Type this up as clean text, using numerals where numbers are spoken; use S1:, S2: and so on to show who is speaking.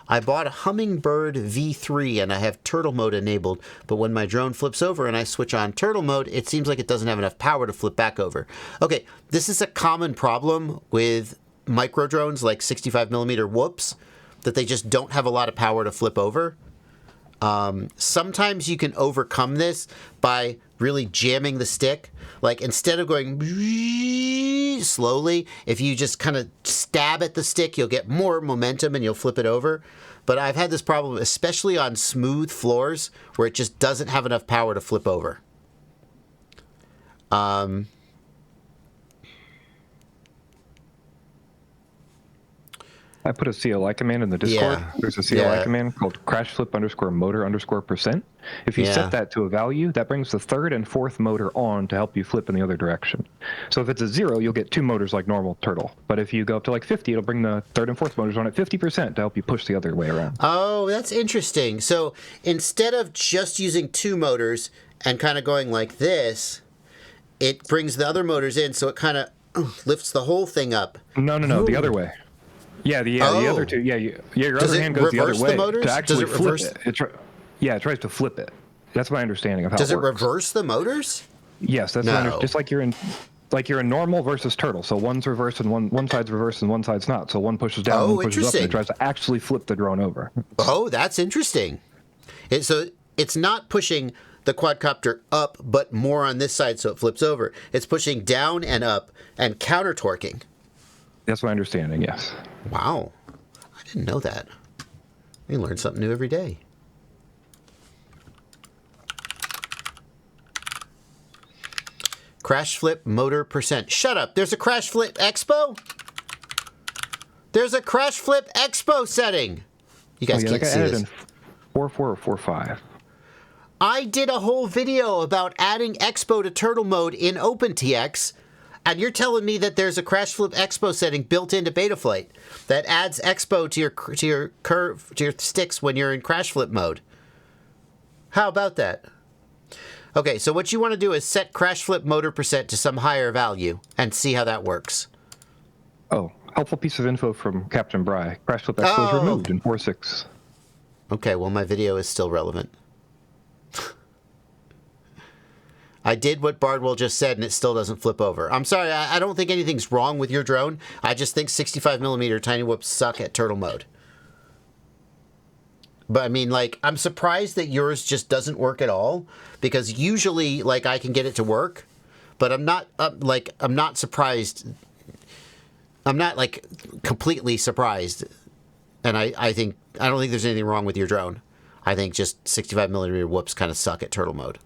S1: I bought a Hummingbird V3 and I have turtle mode enabled, but when my drone flips over and I switch on turtle mode, it seems like it doesn't have enough power to flip back over. Okay, this is a common problem with micro drones like 65mm whoops, that they just don't have a lot of power to flip over. Sometimes you can overcome this by really jamming the stick. Like instead of going slowly, if you just kind of stab at the stick, you'll get more momentum and you'll flip it over. But I've had this problem, especially on smooth floors, where it just doesn't have enough power to flip over.
S2: I put a CLI command in the Discord.
S1: Yeah.
S2: There's a CLI command called crashflip_motor_%. If you set that to a value, that brings the third and fourth motor on to help you flip in the other direction. So if it's a 0, you'll get 2 motors like normal turtle. But if you go up to like 50, it'll bring the third and fourth motors on at 50% to help you push the other way around.
S1: Oh, that's interesting. So instead of just using 2 motors and kind of going like this, it brings the other motors in, so it kind of lifts the whole thing up.
S2: No, the other way. Yeah, the other two. Yeah, your other hand goes the other way to actually flip it. It tries to flip it. That's my understanding of how it works.
S1: Does it reverse the motors?
S2: Yes, that's just like you're in normal versus turtle. So one's reversed and one side's reversed and one side's not. So one pushes down, one pushes up, and it tries to actually flip the drone over.
S1: Oh, that's interesting. So it's not pushing the quadcopter up, but more on this side so it flips over. It's pushing down and up and counter torquing.
S2: That's my understanding, yes.
S1: Wow. I didn't know that. We learn something new every day. Crash flip motor %. Shut up. There's a crash flip expo? There's a crash flip expo setting. You guys can't see this.
S2: 4.4 or 4.5.
S1: I did a whole video about adding expo to turtle mode in OpenTX. And you're telling me that there's a crash flip expo setting built into Betaflight that adds expo to your sticks when you're in crash flip mode. How about that? Okay, so what you want to do is set crash flip motor % to some higher value and see how that works.
S2: Oh, helpful piece of info from Captain Bry. Crash flip expo is removed in 4.6.
S1: Okay, well my video is still relevant. I did what Bardwell just said, and it still doesn't flip over. I'm sorry, I don't think anything's wrong with your drone. I just think 65mm tiny whoops suck at turtle mode. But I mean, like, I'm surprised that yours just doesn't work at all, because usually, like, I can get it to work, but I'm not surprised. I'm not, like, completely surprised. And I don't think there's anything wrong with your drone. I think just 65mm whoops kind of suck at turtle mode.